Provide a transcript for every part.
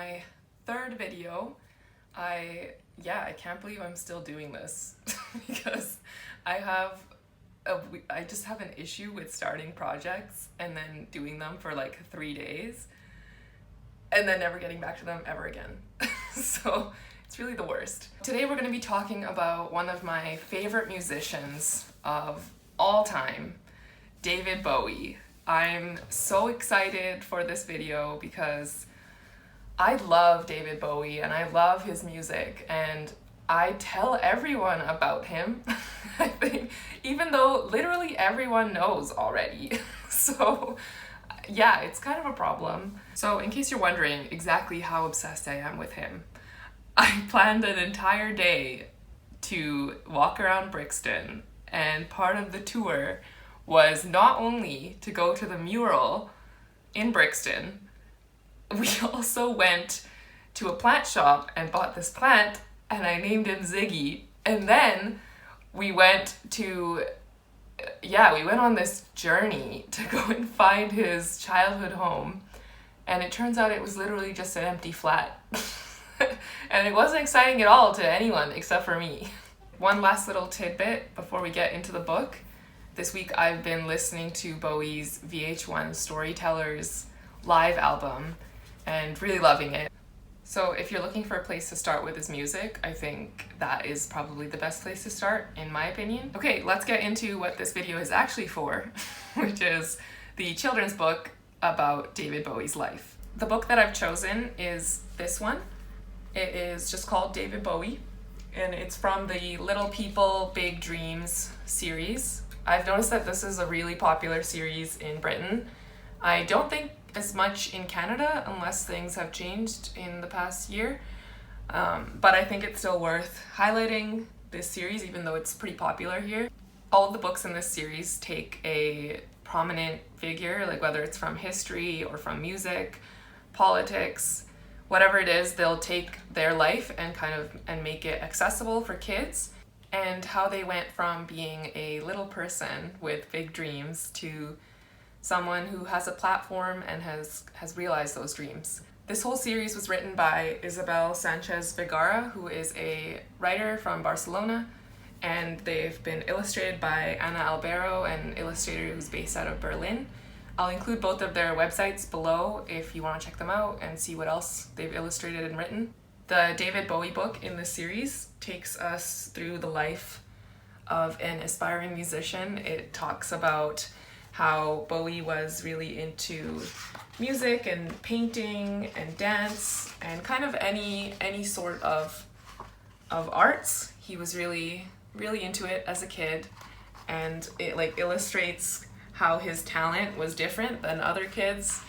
my third video. I can't believe I'm still doing this because I just have an issue with starting projects and then doing them for like 3 days and then never getting back to them ever again. So it's really the worst. Today we're going to be talking about one of my favorite musicians of all time, David Bowie. I'm so excited for this video because I love David Bowie and I love his music, and I tell everyone about him, I think, even though literally everyone knows already. So yeah, it's kind of a problem. So in case you're wondering exactly how obsessed I am with him, I planned an entire day to walk around Brixton, and part of the tour was not only to go to the mural in Brixton, we also went to a plant shop and bought this plant, and I named him Ziggy. And then we went on this journey to go and find his childhood home, and it turns out it was literally just an empty flat. And it wasn't exciting at all to anyone except for me. One last little tidbit before we get into the book. This week I've been listening to Bowie's VH1 Storytellers live album and really loving it. So if you're looking for a place to start with his music, I think that is probably the best place to start, in my opinion. Okay, let's get into what this video is actually for, which is the children's book about David Bowie's life. The book that I've chosen is this one. It is just called David Bowie, and it's from the Little People, Big Dreams series. I've noticed that this is a really popular series in Britain. I don't think as much in Canada unless things have changed in the past year, but I think it's still worth highlighting this series even though it's pretty popular here. All of the books in this series take a prominent figure, like whether it's from history or from music, politics, whatever it is, they'll take their life and make it accessible for kids, and how they went from being a little person with big dreams to someone who has a platform and has realized those dreams. This whole series was written by Isabel Sanchez Vergara, who is a writer from Barcelona, and they've been illustrated by Ana Albero, an illustrator who's based out of Berlin. I'll include both of their websites below if you want to check them out and see what else they've illustrated and written. The David Bowie book in this series takes us through the life of an aspiring musician. It talks about how Bowie was really into music and painting and dance and kind of any sort of arts. He was really into it as a kid, and it like illustrates how his talent was different than other kids,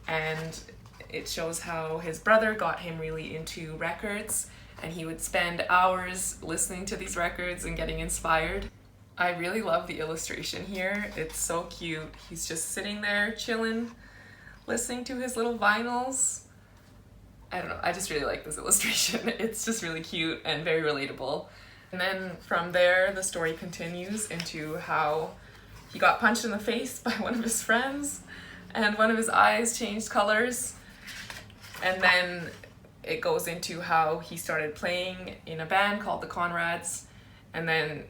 and it shows how his brother got him really into records, and he would spend hours listening to these records and getting inspired. I really love the illustration here. It's so cute. He's just sitting there chilling, listening to his little vinyls. I don't know, I just really like this illustration. It's just really cute and very relatable. And then from there, the story continues into how he got punched in the face by one of his friends, and one of his eyes changed colors. And then it goes into how he started playing in a band called the Conrads, and then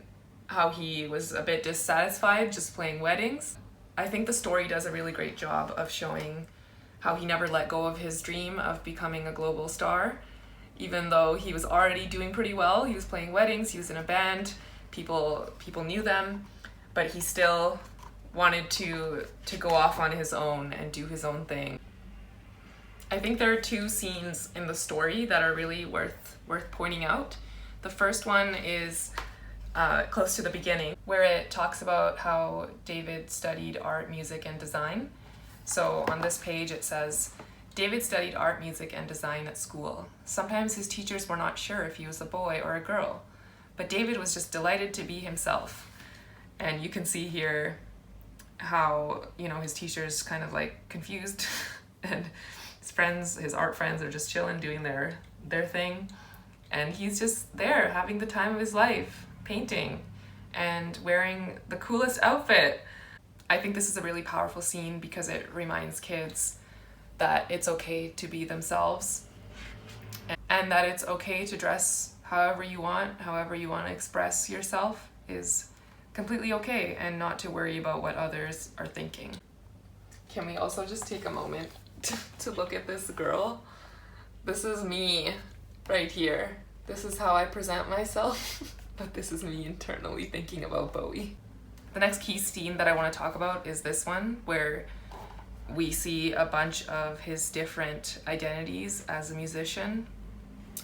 how he was a bit dissatisfied just playing weddings. I think the story does a really great job of showing how he never let go of his dream of becoming a global star. Even though he was already doing pretty well, he was playing weddings, he was in a band, people knew them, but he still wanted to go off on his own and do his own thing. I think there are two scenes in the story that are really worth pointing out. The first one is close to the beginning, where it talks about how David studied art, music, and design. So on this page it says, David studied art, music, and design at school. Sometimes his teachers were not sure if he was a boy or a girl, but David was just delighted to be himself. And you can see here how, his teacher's kind of like confused and his art friends are just chilling, doing their thing. And he's just there having the time of his life, painting and wearing the coolest outfit. I think this is a really powerful scene because it reminds kids that it's okay to be themselves and that it's okay to dress however you want to express yourself is completely okay, and not to worry about what others are thinking. Can we also just take a moment to look at this girl? This is me right here. This is how I present myself, but this is me internally thinking about Bowie. The next key scene that I want to talk about is this one, where we see a bunch of his different identities as a musician,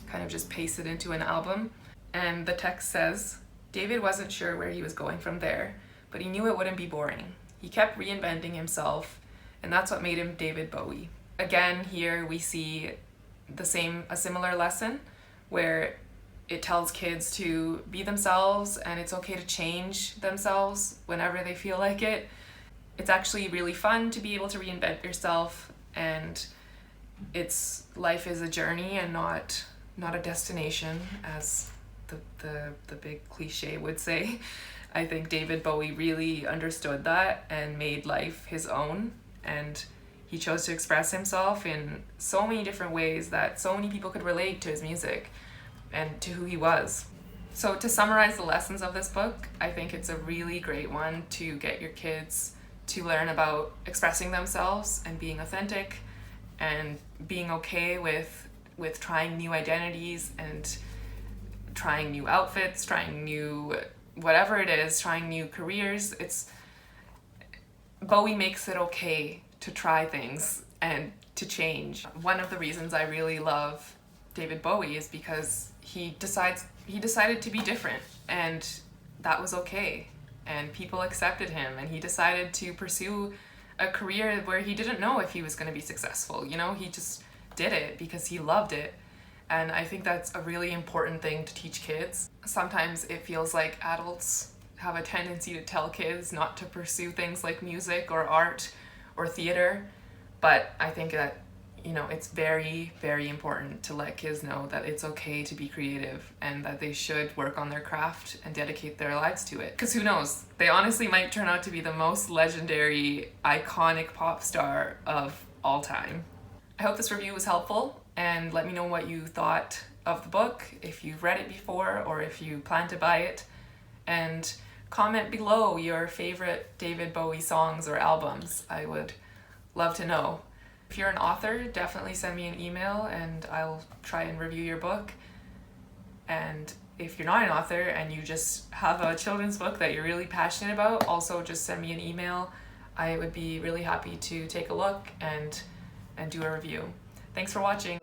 kind of just pasted into an album. And the text says, David wasn't sure where he was going from there, but he knew it wouldn't be boring. He kept reinventing himself, and that's what made him David Bowie. Again, here we see a similar lesson where it tells kids to be themselves, and it's okay to change themselves whenever they feel like it. It's actually really fun to be able to reinvent yourself, and life is a journey and not a destination, as the big cliche would say. I think David Bowie really understood that and made life his own, and he chose to express himself in so many different ways that so many people could relate to his music and to who he was. So to summarize the lessons of this book, I think it's a really great one to get your kids to learn about expressing themselves and being authentic and being okay with trying new identities and trying new outfits, trying new whatever it is, trying new careers. Bowie makes it okay to try things and to change. One of the reasons I really love David Bowie is because he decided to be different, and that was okay, and people accepted him, and he decided to pursue a career where he didn't know if he was going to be successful. He just did it because he loved it. And I think that's a really important thing to teach kids. Sometimes it feels like adults have a tendency to tell kids not to pursue things like music or art or theater, but I think that it's very, very important to let kids know that it's okay to be creative and that they should work on their craft and dedicate their lives to it. Because who knows, they honestly might turn out to be the most legendary, iconic pop star of all time. I hope this review was helpful, and let me know what you thought of the book, if you've read it before or if you plan to buy it, and comment below your favorite David Bowie songs or albums. I would love to know. If you're an author, definitely send me an email and I'll try and review your book. And if you're not an author and you just have a children's book that you're really passionate about, also just send me an email. I would be really happy to take a look and do a review. Thanks for watching.